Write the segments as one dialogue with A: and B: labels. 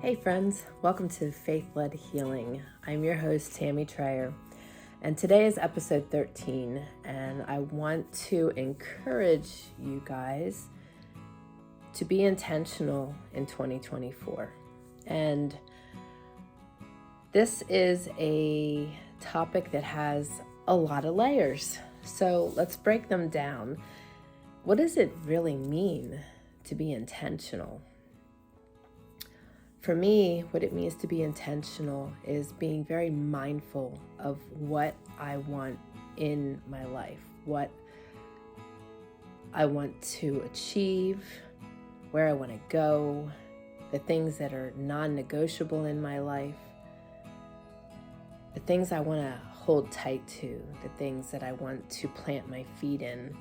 A: Hey friends, welcome to Faith-Led Healing. I'm your host, Tammy Trayer, and today is episode 13, and I want to encourage you guys to be intentional in 2024. And this is a topic that has a lot of layers, so let's break them down. What does it really mean to be intentional? For me, what it means to be intentional is being very mindful of what I want in my life, what I want to achieve, where I want to go, the things that are non-negotiable in my life, the things I want to hold tight to, the things that I want to plant my feet in,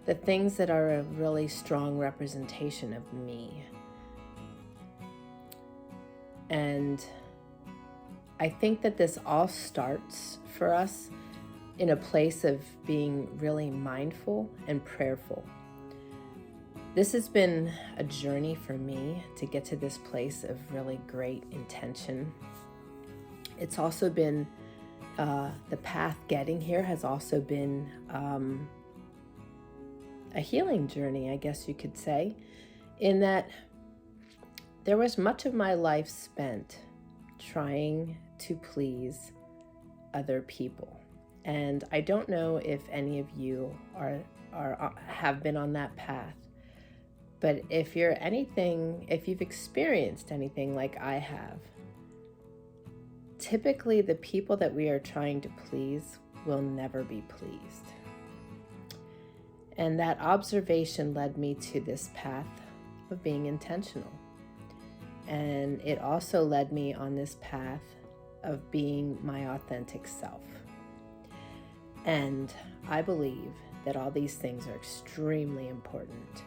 A: the things that are a really strong representation of me. And I think that this all starts for us in a place of being really mindful and prayerful. This has been a journey for me to get to this place of really great intention. It's also been, the path getting here has also been a healing journey, I guess you could say, in that there was much of my life spent trying to please other people. And I don't know if any of you have been on that path. But if you've experienced anything like I have, typically the people that we are trying to please will never be pleased. And that observation led me to this path of being intentional. And it also led me on this path of being my authentic self. And I believe that all these things are extremely important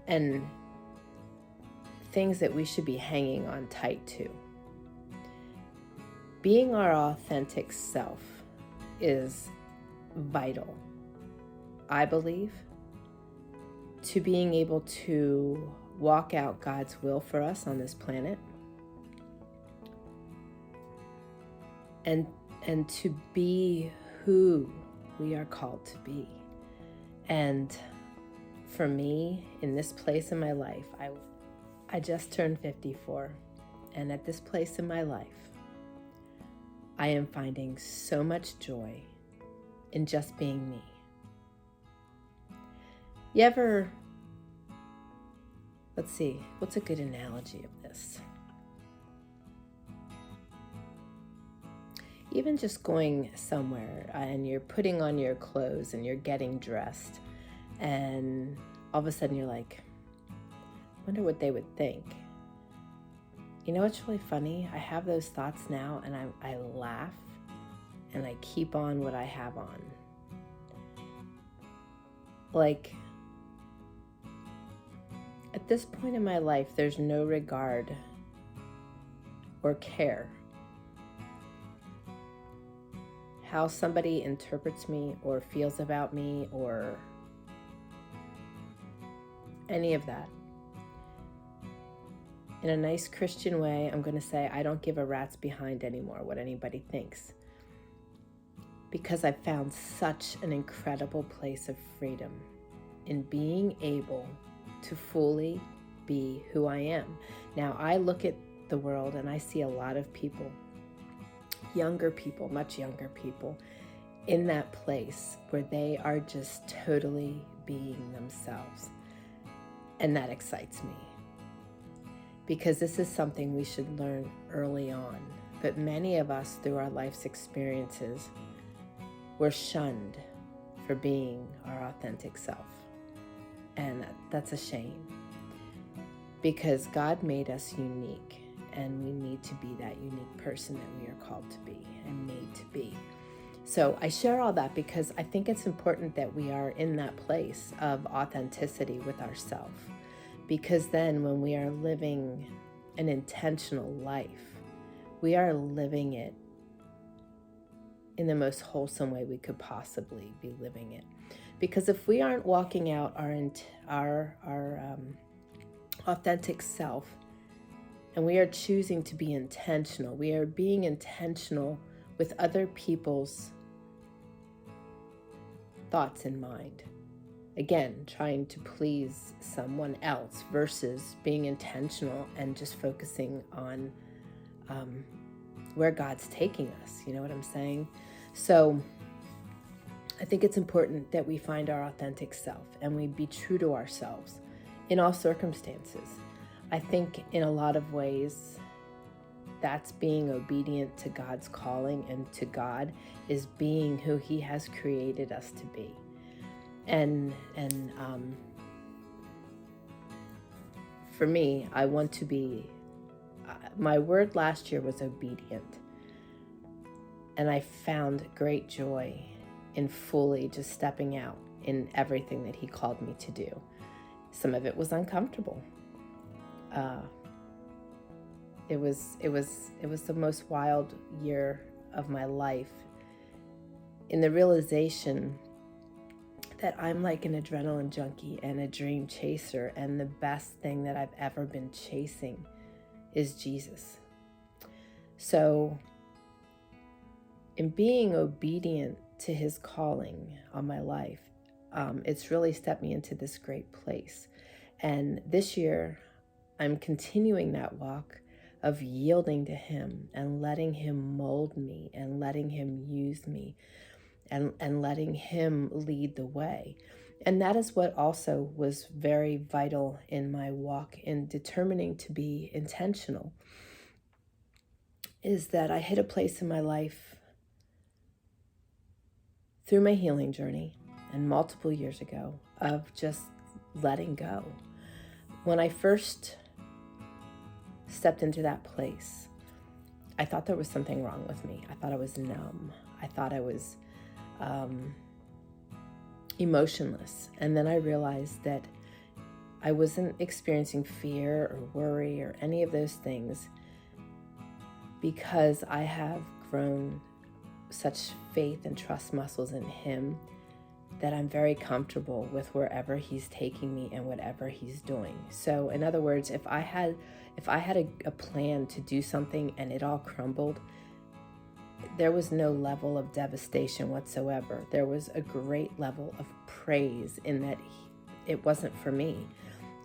A: and things that we should be hanging on tight to. Being our authentic self is vital, I believe, to being able to walk out God's will for us on this planet, and to be who we are called to be. And for me, in this place in my life, I just turned 54, and at this place in my life, I am finding so much joy in just being me. You ever, let's see, what's a good analogy of this? Even just going somewhere and you're putting on your clothes and you're getting dressed, and all of a sudden you're like, I wonder what they would think. You know what's really funny? I have those thoughts now, and I laugh and I keep on what I have on. Like, at this point in my life, there's no regard or care how somebody interprets me or feels about me or any of that. In a nice Christian way, I'm going to say I don't give a rat's behind anymore what anybody thinks, because I've found such an incredible place of freedom in being able to fully be who I am. Now, I look at the world and I see a lot of people, younger people, much younger people, in that place where they are just totally being themselves. And that excites me, because this is something we should learn early on. But many of us, through our life's experiences, were shunned for being our authentic self. And that's a shame, because God made us unique, and we need to be that unique person that we are called to be and made to be. So I share all that because I think it's important that we are in that place of authenticity with ourselves, because then when we are living an intentional life, we are living it in the most wholesome way we could possibly be living it. Because if we aren't walking out our authentic self And we are choosing to be intentional. We are being intentional with other people's thoughts in mind. Again, trying to please someone else versus being intentional and just focusing on where God's taking us. You know what I'm saying? So I think it's important that we find our authentic self and we be true to ourselves in all circumstances. I think in a lot of ways, that's being obedient to God's calling, and to God is being who He has created us to be. And for me, I want to be, my word last year was obedient. And I found great joy in fully just stepping out in everything that He called me to do. Some of it was uncomfortable. It was the most wild year of my life, in the realization that I'm like an adrenaline junkie and a dream chaser, and the best thing that I've ever been chasing is Jesus. So in being obedient to His calling on my life, it's really stepped me into this great place. And this year, I'm continuing that walk of yielding to Him and letting Him mold me and letting Him use me and letting Him lead the way. And that is what also was very vital in my walk in determining to be intentional, is that I hit a place in my life through my healing journey and multiple years ago of just letting go. When I first stepped into that place, I thought there was something wrong with me. I thought I was numb. I thought I was emotionless. And then I realized that I wasn't experiencing fear or worry or any of those things, because I have grown such faith and trust muscles in Him that I'm very comfortable with wherever He's taking me and whatever He's doing. So in other words, if I had a plan to do something and it all crumbled, there was no level of devastation whatsoever. There was a great level of praise in that it wasn't for me,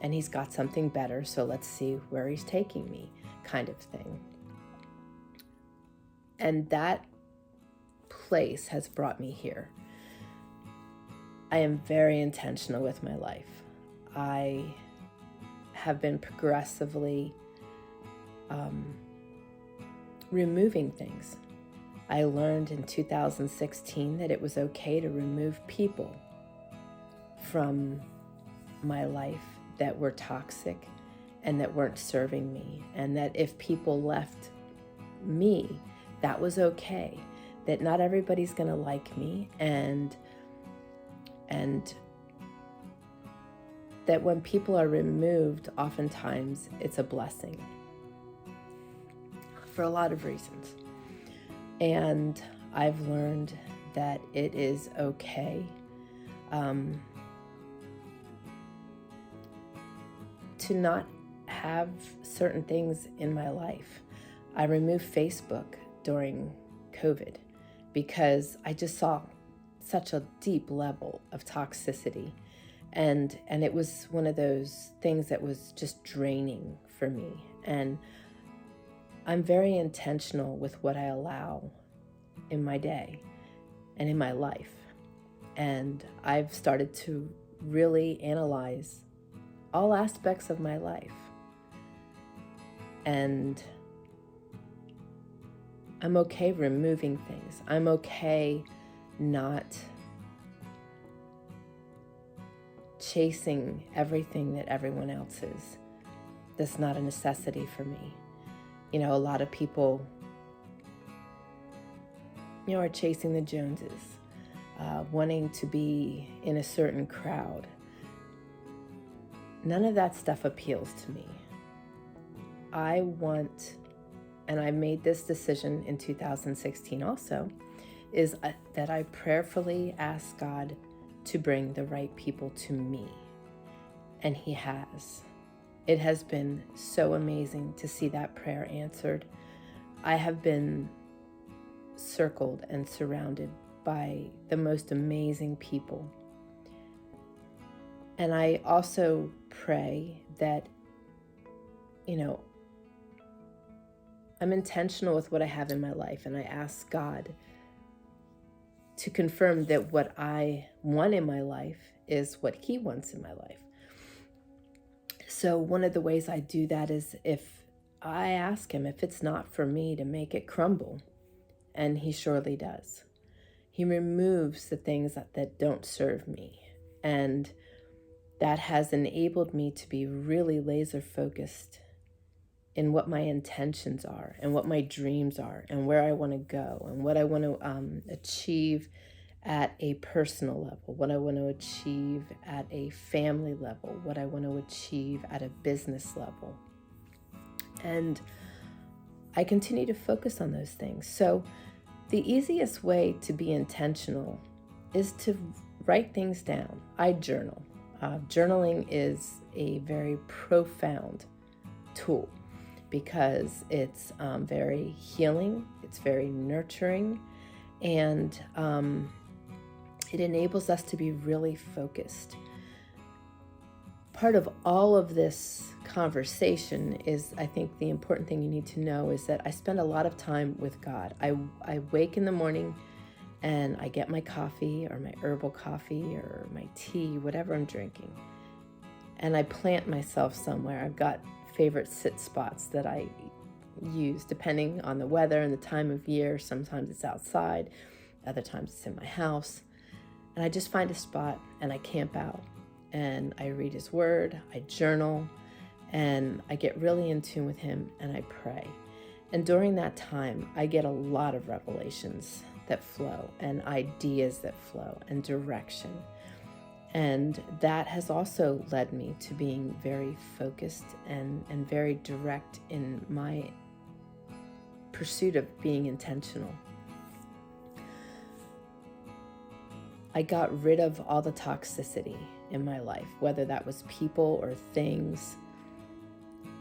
A: and He's got something better, so let's see where He's taking me, kind of thing. And that place has brought me here. I am very intentional with my life. I have been progressively removing things. I learned in 2016 that it was okay to remove people from my life that were toxic and that weren't serving me, and that if people left me, that was okay. That not everybody's going to like me, and that when people are removed, oftentimes it's a blessing for a lot of reasons. And I've learned that it is okay to not have certain things in my life. I removed Facebook during COVID because I just saw such a deep level of toxicity, and it was one of those things that was just draining for me. And I'm very intentional with what I allow in my day and in my life, and I've started to really analyze all aspects of my life, and I'm okay removing things. I'm okay not chasing everything that everyone else is. That's not a necessity for me. You know, a lot of people, are chasing the Joneses, wanting to be in a certain crowd. None of that stuff appeals to me. I want, and I made this decision in 2016 also, is that I prayerfully ask God to bring the right people to me. And He has. It has been so amazing to see that prayer answered. I have been circled and surrounded by the most amazing people. And I also pray that, I'm intentional with what I have in my life, and I ask God to confirm that what I want in my life is what He wants in my life. So one of the ways I do that is if I ask Him if it's not for me to make it crumble, and He surely does. He removes the things that don't serve me, and that has enabled me to be really laser focused in what my intentions are and what my dreams are and where I want to go and what I want to achieve at a personal level, what I want to achieve at a family level, what I want to achieve at a business level. And I continue to focus on those things. So the easiest way to be intentional is to write things down. I journal. Journaling is a very profound tool because it's very healing, it's very nurturing, and it enables us to be really focused. Part of all of this conversation is, I think the important thing you need to know is that I spend a lot of time with God. I wake in the morning and I get my coffee or my herbal coffee or my tea, whatever I'm drinking, and I plant myself somewhere. I've got favorite sit spots that I use depending on the weather and the time of year. Sometimes it's outside, other times it's in my house. And I just find a spot and I camp out and I read His Word, I journal, and I get really in tune with Him and I pray. And during that time, I get a lot of revelations that flow and ideas that flow and direction. And that has also led me to being very focused and very direct in my pursuit of being intentional. I got rid of all the toxicity in my life, whether that was people or things.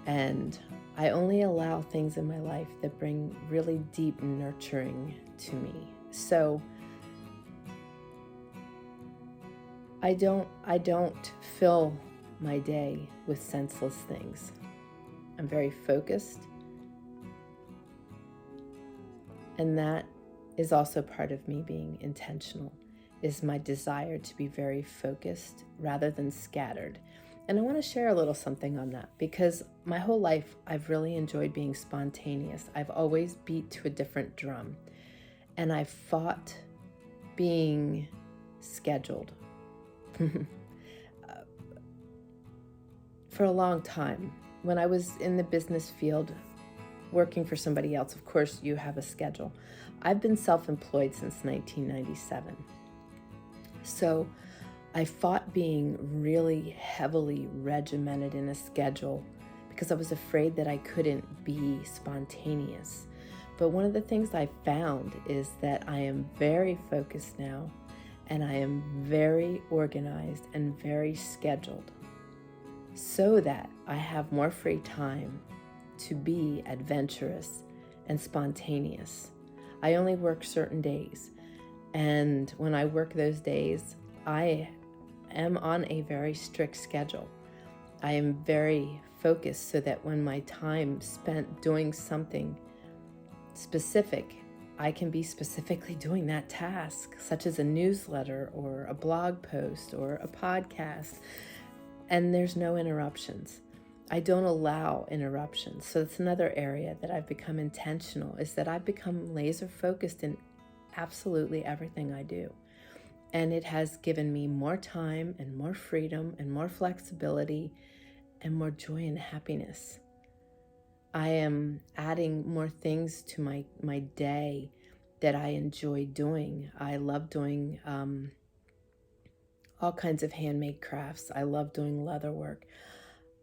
A: And I only allow things in my life that bring really deep nurturing to me. So I don't fill my day with senseless things. I'm very focused. And that is also part of me being intentional, is my desire to be very focused rather than scattered. And I want to share a little something on that because my whole life I've really enjoyed being spontaneous. I've always beat to a different drum. And I've fought being scheduled. For a long time. When I was in the business field, working for somebody else, of course you have a schedule. I've been self-employed since 1997. So I fought being really heavily regimented in a schedule because I was afraid that I couldn't be spontaneous. But one of the things I found is that I am very focused now, and I am very organized and very scheduled so that I have more free time to be adventurous and spontaneous. I only work certain days, and when I work those days, I am on a very strict schedule. I am very focused so that when my time spent doing something specific, I can be specifically doing that task, such as a newsletter or a blog post or a podcast, and there's no interruptions. I don't allow interruptions. So it's another area that I've become intentional, is that I've become laser focused in absolutely everything I do. And it has given me more time and more freedom and more flexibility and more joy and happiness. I am adding more things to my day that I enjoy doing. I love doing all kinds of handmade crafts. I love doing leather work.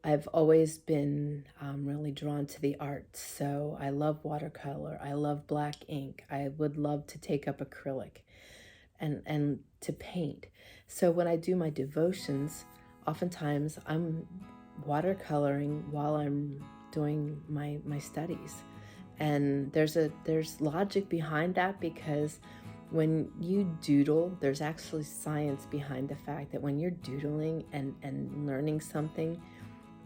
A: I've always been really drawn to the arts. So I love watercolor. I love black ink. I would love to take up acrylic and to paint. So when I do my devotions, oftentimes I'm watercoloring while I'm doing my studies. And there's logic behind that, because when you doodle, there's actually science behind the fact that when you're doodling and learning something,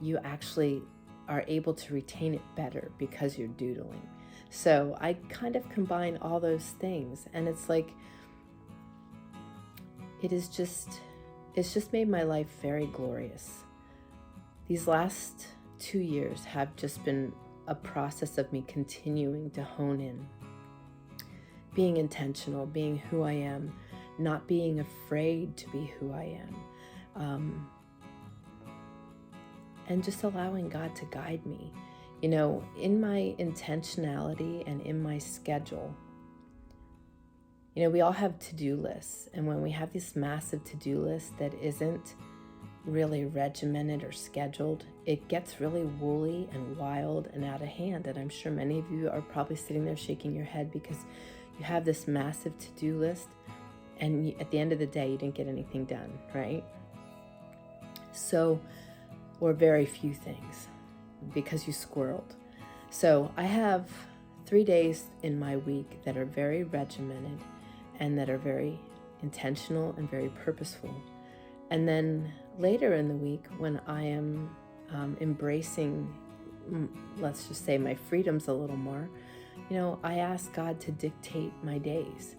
A: you actually are able to retain it better because you're doodling. So I kind of combine all those things, and it's like, it's just made my life very glorious. These last 2 years have just been a process of me continuing to hone in, being intentional, being who I am, not being afraid to be who I am, and just allowing God to guide me. In my intentionality and in my schedule, we all have to-do lists, and when we have this massive to-do list that isn't really regimented or scheduled, it gets really woolly and wild and out of hand. And I'm sure many of you are probably sitting there shaking your head because you have this massive to-do list, and at the end of the day, you didn't get anything done, right? So, or very few things, because you squirreled. So I have 3 days in my week that are very regimented and that are very intentional and very purposeful. And then later in the week, when I am embracing, let's just say, my freedoms a little more, I ask God to dictate my days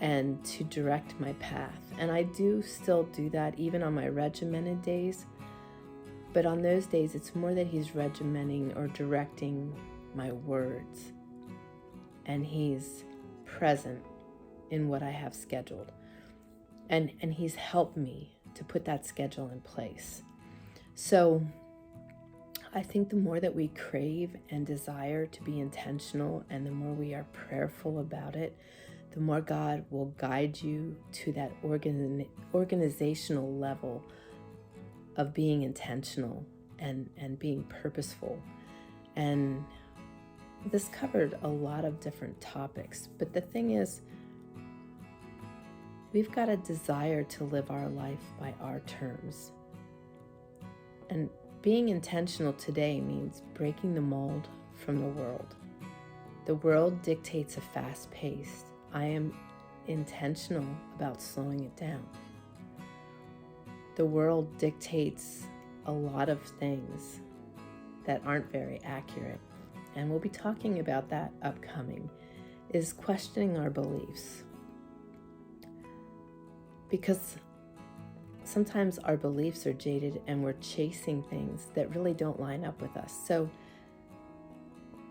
A: and to direct my path. And I do still do that even on my regimented days. But on those days, it's more that He's regimenting or directing my words, and He's present in what I have scheduled. And He's helped me to put that schedule in place. So I think the more that we crave and desire to be intentional, and the more we are prayerful about it, the more God will guide you to that organizational level of being intentional and being purposeful. And this covered a lot of different topics, but the thing is, we've got a desire to live our life by our terms. And being intentional today means breaking the mold from the world. The world dictates a fast pace. I am intentional about slowing it down. The world dictates a lot of things that aren't very accurate. And we'll be talking about that upcoming, is questioning our beliefs. Because sometimes our beliefs are jaded and we're chasing things that really don't line up with us. So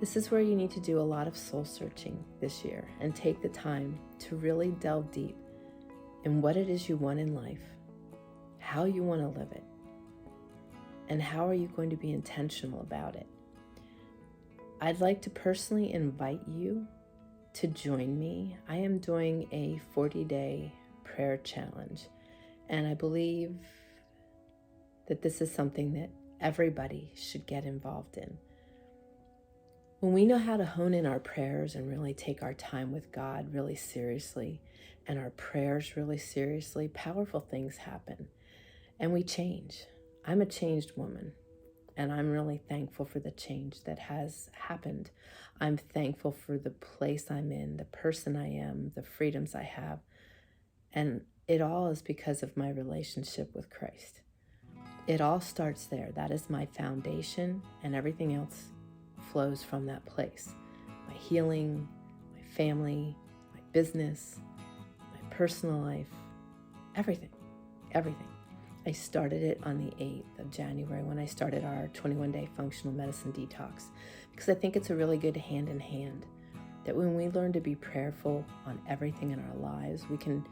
A: this is where you need to do a lot of soul searching this year and take the time to really delve deep in what it is you want in life, how you want to live it, and how are you going to be intentional about it. I'd like to personally invite you to join me. I am doing a 40-day prayer challenge, and I believe that this is something that everybody should get involved in. When we know how to hone in our prayers and really take our time with God really seriously, and our prayers really seriously, powerful things happen. And we change. I'm a changed woman, and I'm really thankful for the change that has happened. I'm thankful for the place I'm in, the person I am, the freedoms I have. And it all is because of my relationship with Christ. It all starts there. That is my foundation, and everything else flows from that place. My healing, my family, my business, my personal life, everything. I started it on the 8th of January when I started our 21-day functional medicine detox, because I think it's a really good hand in hand, that when we learn to be prayerful on everything in our lives, we can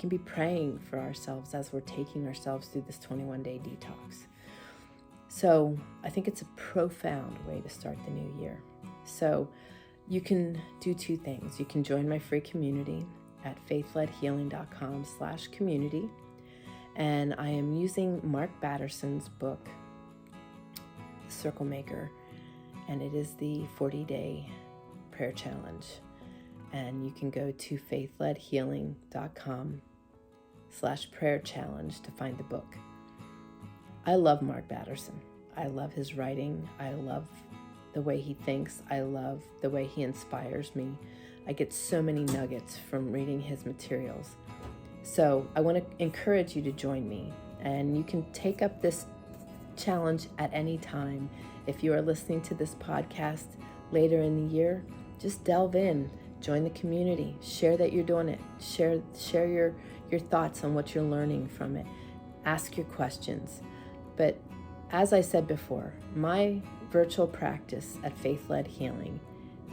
A: be praying for ourselves as we're taking ourselves through this 21-day detox. So I think it's a profound way to start the new year. So you can do two things. You can join my free community at faithledhealing.com/community. And I am using Mark Batterson's book, The Circle Maker, and it is the 40-day prayer challenge. And you can go to faithledhealing.com/prayer challenge to find the book. I love Mark Batterson. I love his writing. I love the way he thinks. I love the way he inspires me. I get so many nuggets from reading his materials. So I want to encourage you to join me, and you can take up this challenge at any time. If you are listening to this podcast later in the year, just delve in, join the community, share that you're doing it, share your thoughts on what you're learning from it, ask your questions. But as I said before, my virtual practice at Faith-Led Healing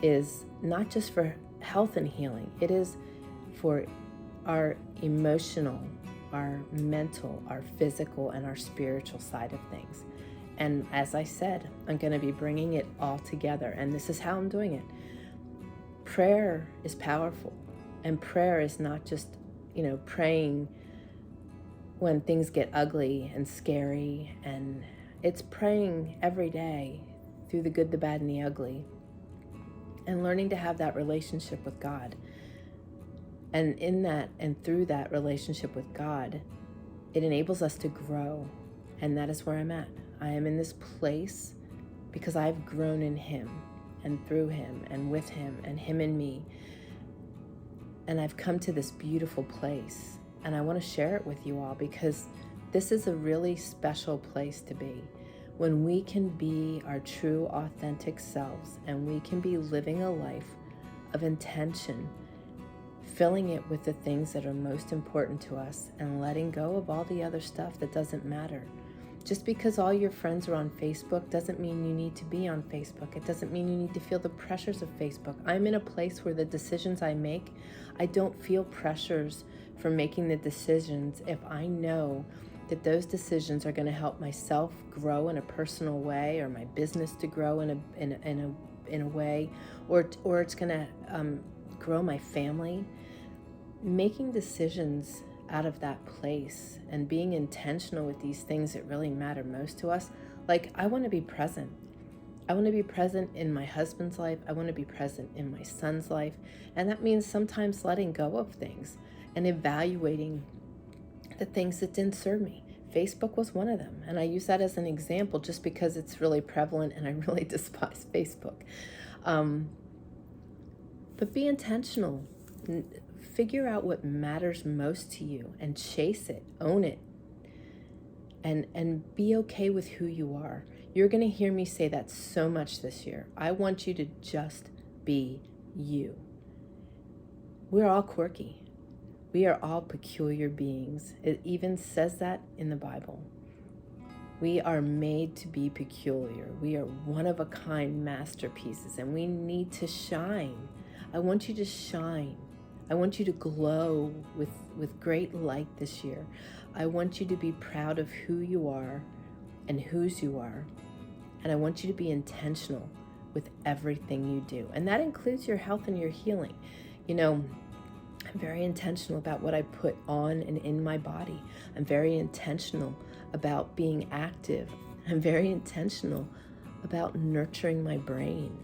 A: is not just for health and healing, it is for our emotional, our mental, our physical, and our spiritual side of things. And as I said, I'm going to be bringing it all together, and this is how I'm doing it. Prayer is powerful, and prayer is not just, praying when things get ugly and scary, and it's praying every day through the good, the bad, and the ugly, and learning to have that relationship with God. And in that and through that relationship with God, it enables us to grow. And that is where I'm at. I am in this place because I've grown in Him and through Him and with Him and Him in me. And I've come to this beautiful place. And I want to share it with you all because this is a really special place to be. When we can be our true, authentic selves, and we can be living a life of intention, filling it with the things that are most important to us and letting go of all the other stuff that doesn't matter. Just because all your friends are on Facebook doesn't mean you need to be on Facebook. It doesn't mean you need to feel the pressures of Facebook. I'm in a place where the decisions I make, I don't feel pressures from making the decisions if I know that those decisions are going to help myself grow in a personal way, or my business to grow in a way, or it's going to grow my family. Making decisions out of that place and being intentional with these things that really matter most to us. Like, I want to be present. I want to be present in my husband's life. I want to be present in my son's life. And that means sometimes letting go of things and evaluating the things that didn't serve me. Facebook was one of them. And I use that as an example just because it's really prevalent and I really despise Facebook. But be intentional. Figure out what matters most to you and chase it, own it, and be okay with who you are. You're going to hear me say that so much this year. I want you to just be you. We're all quirky. We are all peculiar beings. It even says that in the Bible. We are made to be peculiar. We are one-of-a-kind masterpieces, and we need to shine. I want you to shine. I want you to glow with great light this year. I want you to be proud of who you are and whose you are. And I want you to be intentional with everything you do. And that includes your health and your healing. I'm very intentional about what I put on and in my body. I'm very intentional about being active. I'm very intentional about nurturing my brain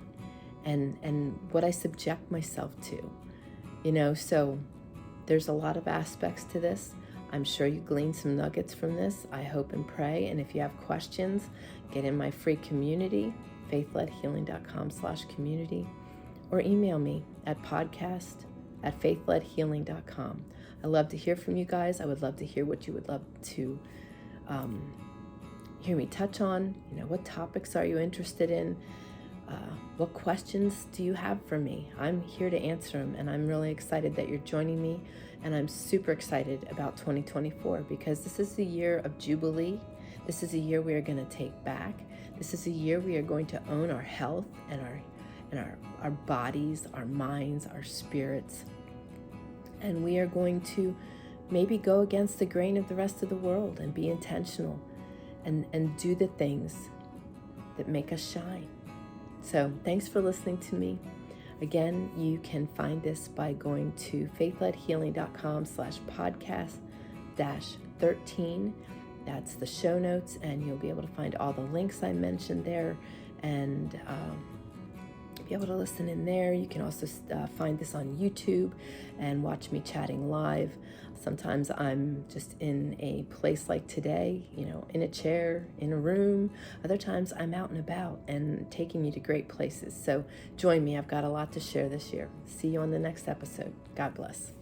A: and what I subject myself to. So there's a lot of aspects to this. I'm sure you gleaned some nuggets from this. I hope and pray. And if you have questions, get in my free community, faithledhealing.com/community, or email me at podcast@faithledhealing.com. I love to hear from you guys. I would love to hear what you would love to hear me touch on. What topics are you interested in? What questions do you have for me? I'm here to answer them, and I'm really excited that you're joining me, and I'm super excited about 2024 because this is the year of Jubilee. This is a year we are going to take back. This is a year we are going to own our health and our bodies, our minds, our spirits, and we are going to maybe go against the grain of the rest of the world and be intentional and do the things that make us shine. So thanks for listening to me. Again, you can find this by going to faithledhealing.com/podcast-13. That's the show notes, and you'll be able to find all the links I mentioned there and be be able to listen in there. You can also find this on YouTube and watch me chatting live. Sometimes I'm just in a place like today, in a chair, in a room. Other times I'm out and about and taking you to great places. So join me. I've got a lot to share this year. See you on the next episode. God bless.